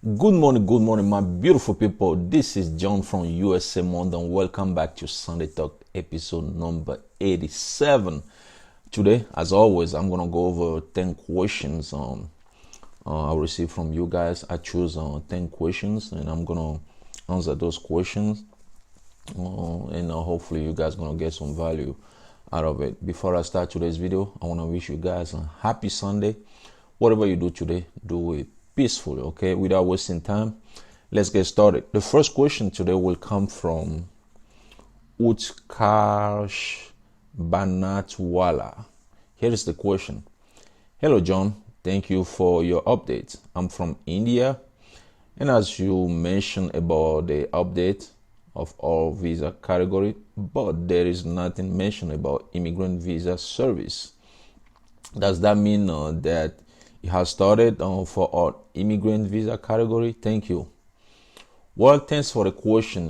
Good morning, my beautiful people. This is John from USA London. Welcome back to Sunday Talk episode number 87. Today, as always, I'm gonna go over 10 questions I received from you guys. I choose 10 questions and I'm gonna answer those questions. And hopefully, you guys gonna get some value out of it. Before I start today's video, I want to wish you guys a happy Sunday. Whatever you do today, do it peacefully, okay? Without wasting time, let's get started. The first question today will come from Utkarsh Banatwala. Here is the question. Hello, John. Thank you for your update. I'm from India, and as you mentioned about the update of all visa category, but there is nothing mentioned about immigrant visa service. Does that mean that it has started for our immigrant visa category? Thank you. Well, thanks for the question.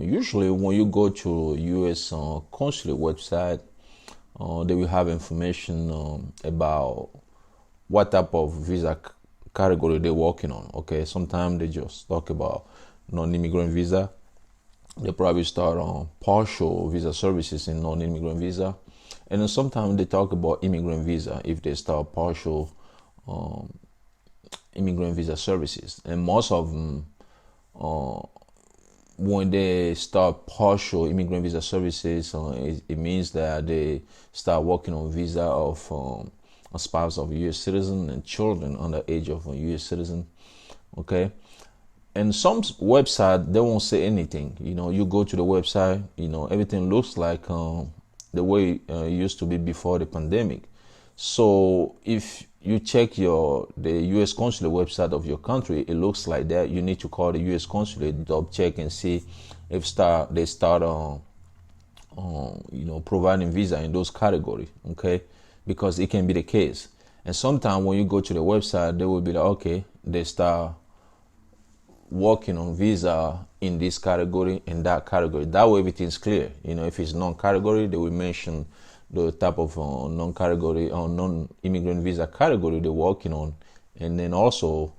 Usually when you go to US consulate website, they will have information about what type of visa category they're working on. Okay, sometimes they just talk about non-immigrant visa. They probably start on partial visa services in non-immigrant visa, and then sometimes they talk about immigrant visa if they start partial immigrant visa services. And most of them, when they start partial immigrant visa services, it means that they start working on visa of a spouse of a U.S. citizen and children under age of a U.S. citizen. Okay. And some website, they won't say anything. You go to the website, everything looks like the way it used to be before the pandemic. So if you check the U.S. consulate website of your country, it looks like that. You need to call the U.S. consulate, double check and see if they start providing visa in those categories. Okay, because it can be the case. And sometimes when you go to the website, they will be like, okay, they start working on visa in this category and that category. That way everything's clear. If it's non-category, they will mention the type of non-category or non-immigrant visa category they're working on, and then also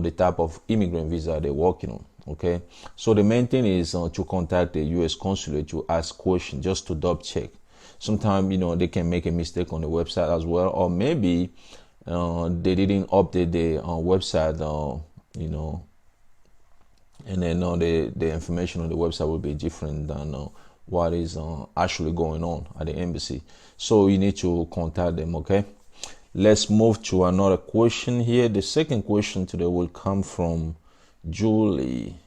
the type of immigrant visa they're working on. Okay, so the main thing is to contact the U.S. consulate to ask questions, just to double check. Sometimes they can make a mistake on the website as well, or maybe they didn't update the website, and then the information on the website will be different than what is actually going on at the embassy. So you need to contact them. Okay, let's move to another question here. The second question today will come from Julie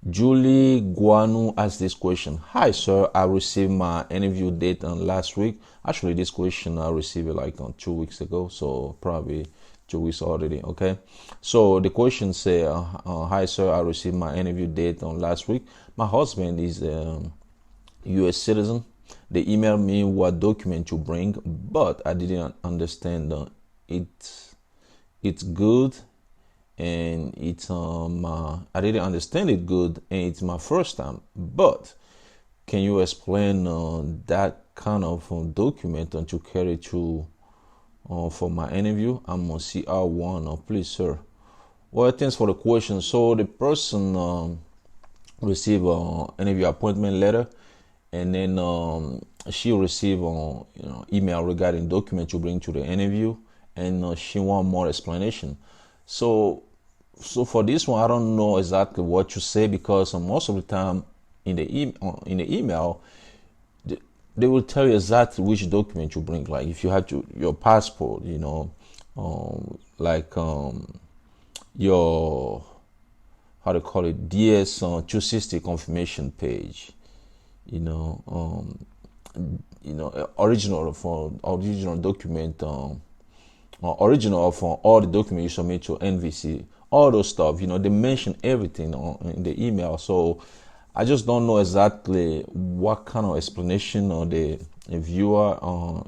Guanu. Asked this question. Hi sir, I received my interview date last week. Actually, this question I received it like 2 weeks ago, so probably 2 weeks already. Okay, so the question say, hi sir, I received my interview date on last week. My husband is a U.S. citizen. They emailed me what document to bring, but I didn't understand it's good, and it's I didn't understand it good, and it's my first time. But can you explain that kind of document to carry to for my interview? I'm on CR1, please sir. Well, thanks for the question. So the person received an interview appointment letter, and then she received email regarding document to bring to the interview, and she want more explanation. So for this one, I don't know exactly what to say, because most of the time in the email, they will tell you exactly which document you bring. Like if you have your passport, your, how to call it, DS 260 confirmation page, original document, original of all the documents you submit to NVC, all those stuff. They mention everything in the email. So I just don't know exactly what kind of explanation the viewer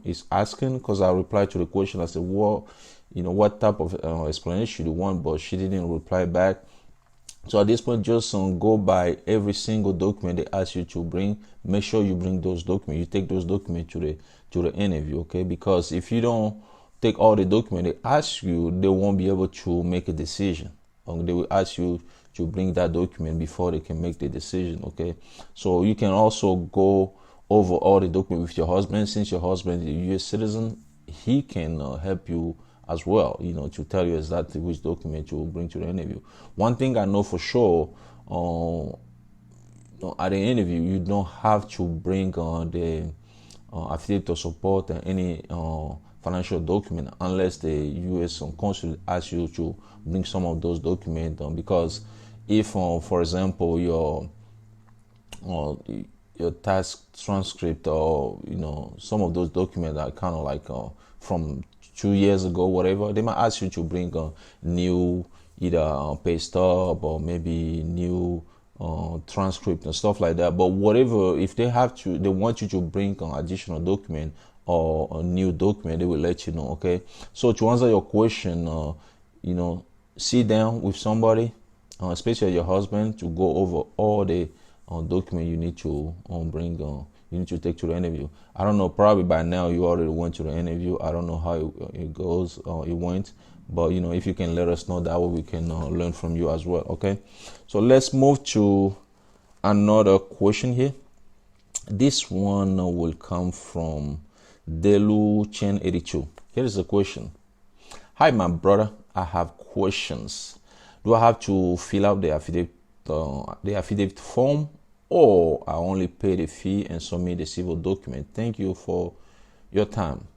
is asking, because I replied to the question. I said, well, what type of explanation do you want? But she didn't reply back. So at this point, just go by every single document they ask you to bring. Make sure you bring those documents. You take those documents to the interview, okay? Because if you don't take all the document they ask you, they won't be able to make a decision. They will ask you to bring that document before they can make the decision. Okay, so you can also go over all the document with your husband. Since your husband is a U.S. citizen, he can help you as well, to tell you exactly which document you will bring to the interview. One thing I know for sure, at the interview, you don't have to bring the affidavit of support and any financial document unless the U.S. consulate asks you to bring some of those documents. Because if, for example, your tax transcript or some of those documents are kind of like from 2 years ago, whatever, they might ask you to bring a new either pay stub or maybe new transcript and stuff like that. But whatever, if they want you to bring an additional document or a new document, they will let you know. Okay, so to answer your question, sit down with somebody, especially your husband, to go over all the document you need to bring. You need to take to the interview. I don't know, probably by now you already went to the interview. I don't know how it goes, it went, but if you can let us know, that way we can learn from you as well. Okay, so let's move to another question here. This one will come from Delu Chen 82. Here is the question. Hi, my brother, I have questions. Do I have to fill out the affidavit form, or I only pay the fee and submit the civil document? Thank you for your time.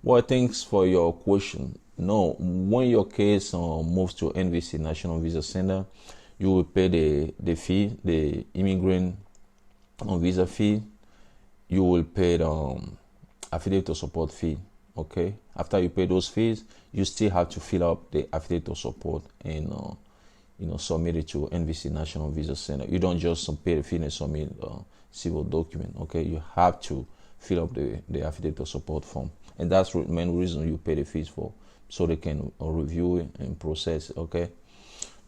Well, thanks for your question. No, when your case moves to NVC National Visa Center, you will pay the fee, the immigrant visa fee. You will pay the affidavit of support fee. Okay, after you pay those fees, you still have to fill up the affidavit of support and submit it to NVC National Visa Center. You don't just pay the fee and submit civil document. Okay, you have to fill up the affidavit of support form, and that's the main reason you pay the fees for, so they can review it and process it. Okay,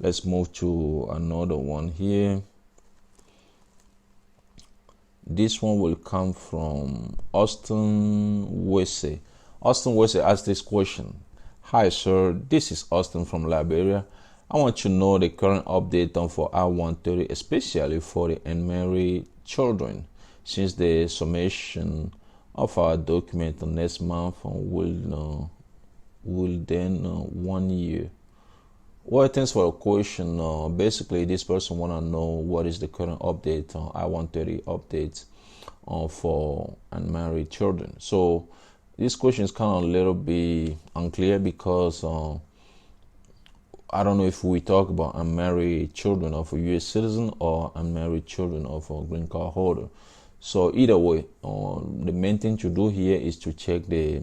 let's move to another one here. This one will come from Austin Wesse. Austin Wesse asked this question. Hi sir, this is Austin from Liberia. I want to know the current update for I-130, especially for the unmarried children, since the submission of our document next month will then 1 year. Well, thanks for the question. Basically, this person want to know what is the current update on I-130 updates for unmarried children. So this question is kind of a little bit unclear because I don't know if we talk about unmarried children of a U.S. citizen or unmarried children of a green card holder. So either way, the main thing to do here is to check the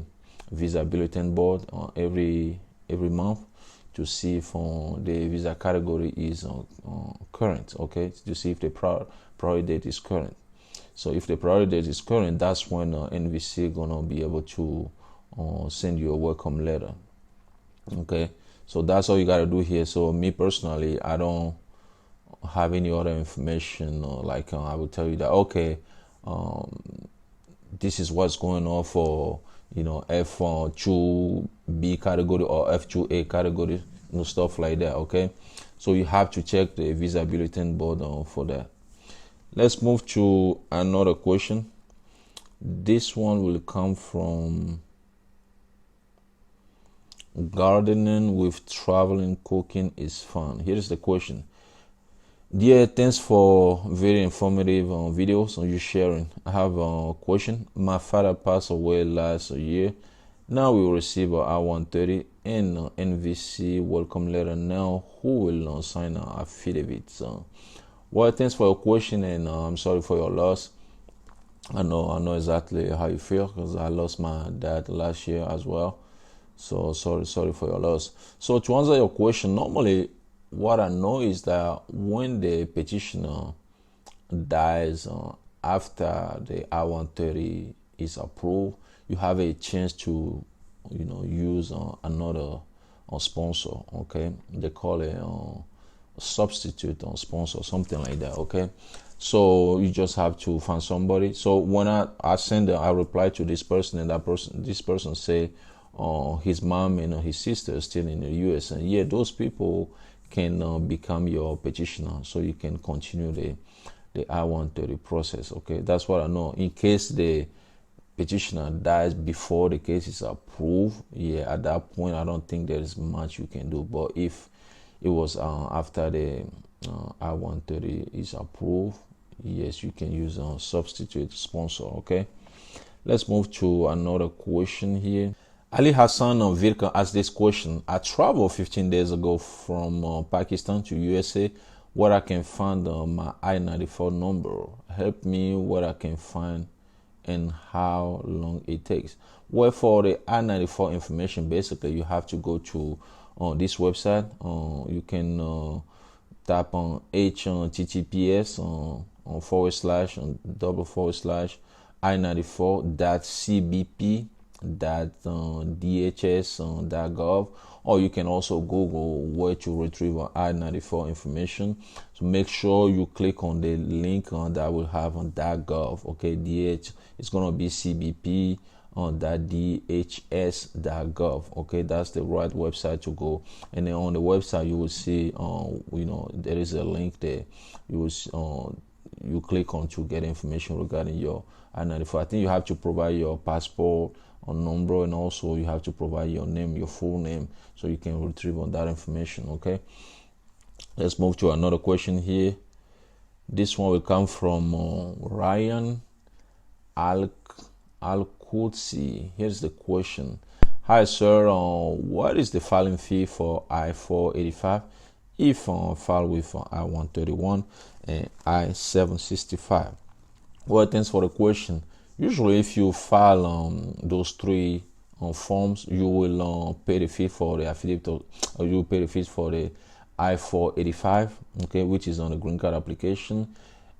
visa bulletin board every month to see if the visa category is current. Okay, to see if the priority date is current. So if the priority date is current, that's when NVC gonna be able to send you a welcome letter. Okay. So that's all you got to do here. So me personally, I don't have any other information. Like I will tell you that, okay, this is what's going on for, F2B category or F2A category, stuff like that. Okay. So you have to check the visa bulletin board for that. Let's move to another question. This one will come from Gardening with traveling cooking is fun. Here is the question. Dear, thanks for very informative videos on you sharing. I have a question. My father passed away last year. Now we will receive a I-130 and NVC welcome letter. Now who will sign our affidavit? Well, thanks for your question, and I'm sorry for your loss. I know exactly how you feel because I lost my dad last year as well. So sorry for your loss. So to answer your question, normally what I know is that when the petitioner dies after the I-130 is approved, you have a chance to use another sponsor. Okay, they call it a substitute sponsor, something like that. Okay, so you just have to find somebody. So when I reply to this person, and this person say, his mom and his sister still in the US, and yeah, those people can become your petitioner, so you can continue the I-130 process. Okay, that's what I know. In case the petitioner dies before the case is approved, yeah, at that point I don't think there is much you can do. But if it was after the I-130 is approved, yes, you can use a substitute sponsor. Okay, let's move to another question here. Ali Hassan Virka asked this question. I traveled 15 days ago from Pakistan to USA where I can find my I-94 number. Help me where I can find and how long it takes. Well, for the I-94 information, basically you have to go to this website. You can tap on https I-94.cbp.dhs.gov, or you can also Google where to retrieve I-94 information. So make sure you click on the link that will have on .gov. Okay, DH it's gonna be cbp on .dhs.gov. Okay, that's the right website to go. And then on the website you will see there is a link there. You will you click on to get information regarding your I-94. I think you have to provide your passport number, and also you have to provide your name, your full name, so you can retrieve on that information. Okay, let's move to another question here. This one will come from Ryan Al-Qudsi. Here's the question. Hi sir, what is the filing fee for I-485 if filed with I-131 and I-765? Well, thanks for the question. Usually if you file those three forms, you will pay the fee for the affidavit, or you will pay the fees for the I-485, okay, which is on the green card application,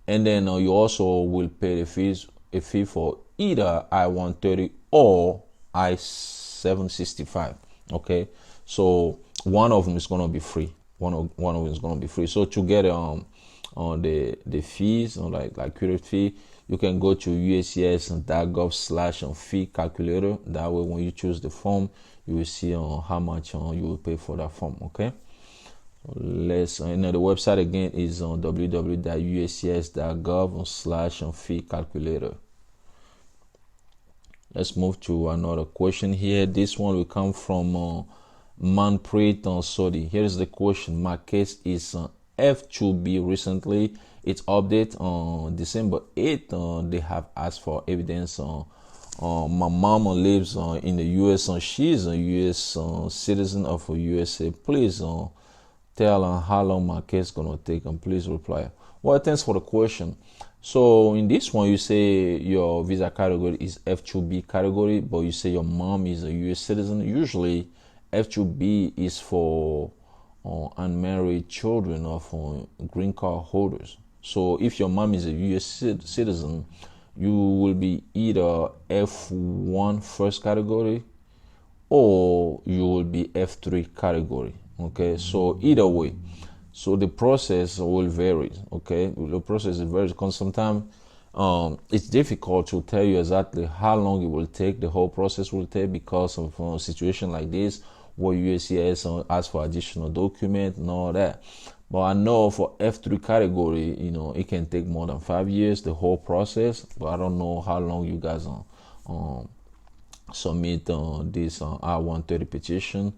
and then you also will pay a fee for either I-130 or I-765. Okay, so one of them is going to be free. One of them is going to be free. So to get on the fees, like credit fee, you can go to uscs.gov/fee calculator. That way, when you choose the form, you will see how much you will pay for that form. Okay. Let's the website again is on www.uscs.gov/fee calculator. Let's move to another question here. This one will come from Manpreet Sodi. Here's the question. My case is F2B recently. It's update on December 8th. They have asked for evidence. My mama lives in the US. She's a US citizen of USA. Please tell how long my case is gonna take, and please reply. Well, thanks for the question. So in this one, you say your visa category is F2B category, but you say your mom is a US citizen. Usually F2B is for unmarried children of green card holders. So if your mom is a US citizen, you will be either F1 first category or you will be F3 category. Okay, so either way, so the process will vary. Okay, the process varies because sometimes it's difficult to tell you exactly how long it will take. The whole process will take because of a situation like this where USCIS asks for additional document and all that. But I know for F3 category, it can take more than 5 years, the whole process. But I don't know how long you guys submit this I-130 petition.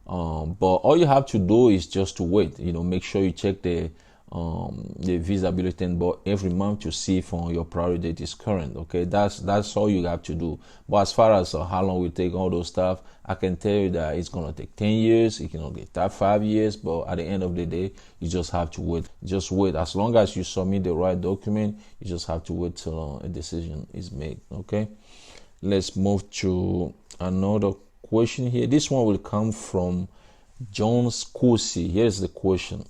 But all you have to do is just to wait. Make sure you check the visa bulletin board every month to see if your priority date is current. Okay, that's all you have to do. But as far as how long we take all those stuff, I can tell you that it's gonna take 10 years. It can only take 5 years. But at the end of the day, you just have to wait. Just wait. As long as you submit the right document, you just have to wait till a decision is made. Okay, let's move to another question here. This one will come from Jones Kusi. Here's the question.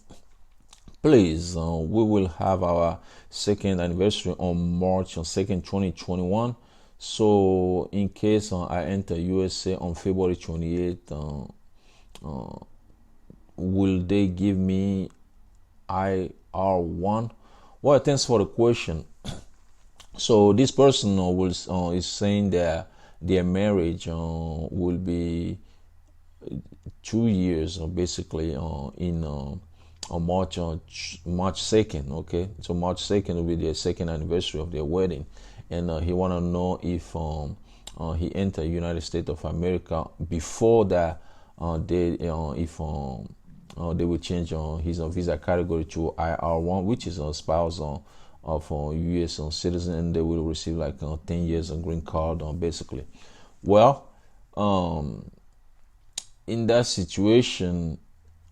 Please, we will have our second anniversary on March 2nd, 2021. So in case I enter USA on February 28th, will they give me IR1? Well, thanks for the question. So this person is saying that their marriage will be 2 years basically in on March 2nd. Okay, so March 2nd will be their second anniversary of their wedding, and he want to know if he entered United States of America before that they if they will change his visa category to IR1, which is a spouse of U.S. citizen, and they will receive like 10 years of green card basically. Well, in that situation,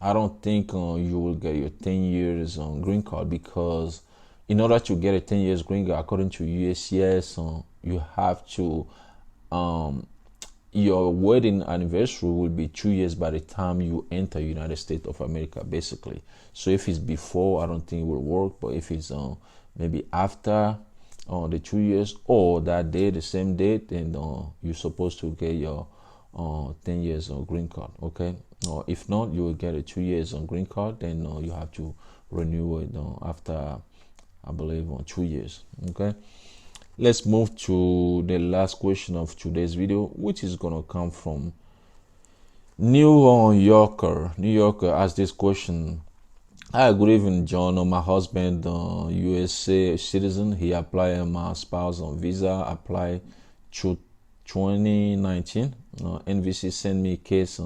I don't think you will get your 10 years green card, because in order to get a 10 years green card, according to USCIS, you have to your wedding anniversary will be 2 years by the time you enter United States of America, basically. So if it's before, I don't think it will work. But if it's maybe after the 2 years, or that day, the same date, then you're supposed to get your 10 years green card. Okay. Or if not, you will get a 2 years green card. Then you have to renew it after, I believe, 2 years. Okay. Let's move to the last question of today's video, which is gonna come from New Yorker. New Yorker asked this question. Hi, good evening, John. My husband, USA citizen. He applied my spouse on visa. Applied to 2019. NVC sent me a case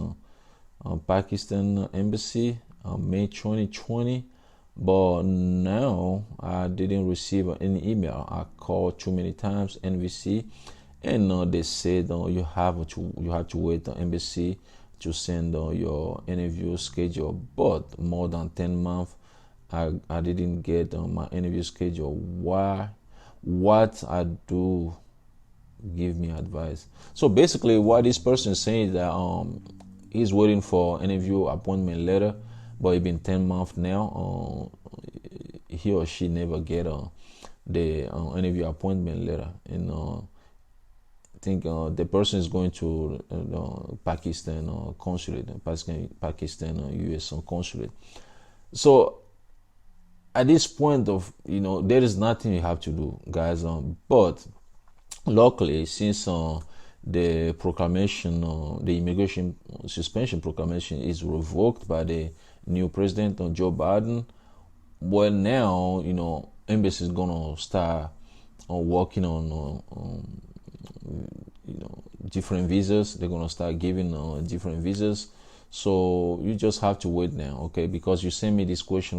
Pakistan embassy May 2020. But now I didn't receive any email. I called too many times NVC, and they said you have to wait the embassy to send your interview schedule. But more than 10 months, I didn't get my interview schedule. Why? What I do? Give me advice. So basically, what this person is saying is that he's waiting for interview appointment letter. But it's been 10 months now. He or she never get the interview appointment letter. And I think the person is going to Pakistan consulate, Pakistan U.S. consulate. So at this point of, there is nothing you have to do, guys. But luckily, since the proclamation, the immigration suspension proclamation is revoked by the new president Joe Biden, well, now embassy is gonna start working on different visas. They're gonna start giving different visas. So you just have to wait now, okay? Because you sent me this question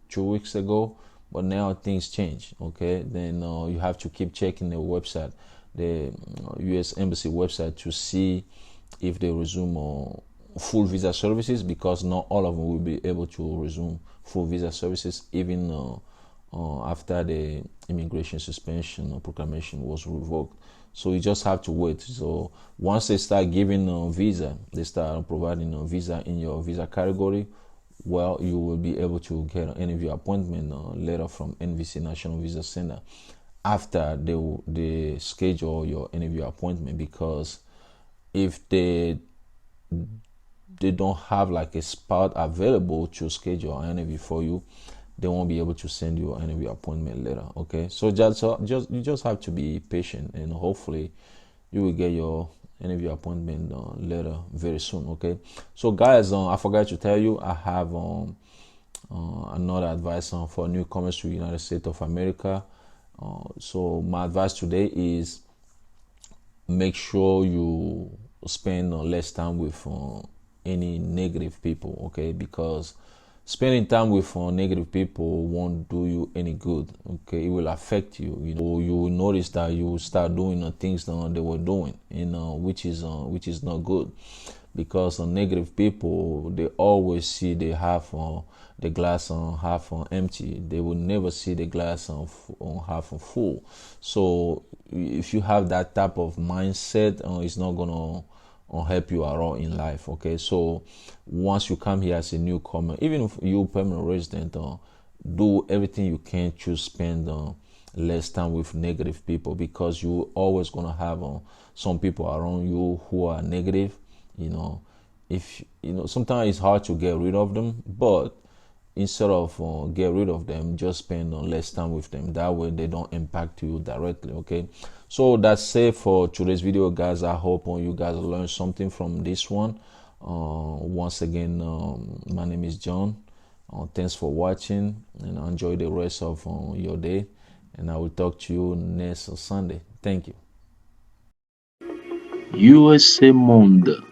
2 weeks ago, but now things change, okay? Then you have to keep checking the website, the U.S. Embassy website, to see if they resume full visa services, because not all of them will be able to resume full visa services even after the immigration suspension proclamation was revoked. So you just have to wait. So once they start giving visa, they start providing a visa in your visa category, well, you will be able to get an interview appointment letter from NVC National Visa Center after they schedule your interview appointment. Because if they don't have like a spot available to schedule an interview for you, they won't be able to send you an interview appointment letter. Okay, so you just have to be patient, and hopefully you will get your interview appointment letter very soon. Okay, so guys, I forgot to tell you, I have another advice for newcomers to the United States of America. So my advice today is make sure you spend less time with any negative people, okay? Because spending time with negative people won't do you any good, okay? It will affect you. You will notice that you will start doing things they were doing, which is not good. Because negative people, they always see they have the glass half empty. They will never see the glass half full. So if you have that type of mindset, it's not gonna help you at all in life, okay? So once you come here as a newcomer, even if you're permanent resident, do everything you can to spend less time with negative people, because you're always gonna have some people around you who are negative. If sometimes it's hard to get rid of them, but instead of get rid of them, just spend less time with them. That way they don't impact you directly. Okay, so that's it for today's video, guys. I hope you guys learned something from this one. Once again, my name is John. Thanks for watching, and enjoy the rest of your day, and I will talk to you next Sunday. Thank you. USA Monde.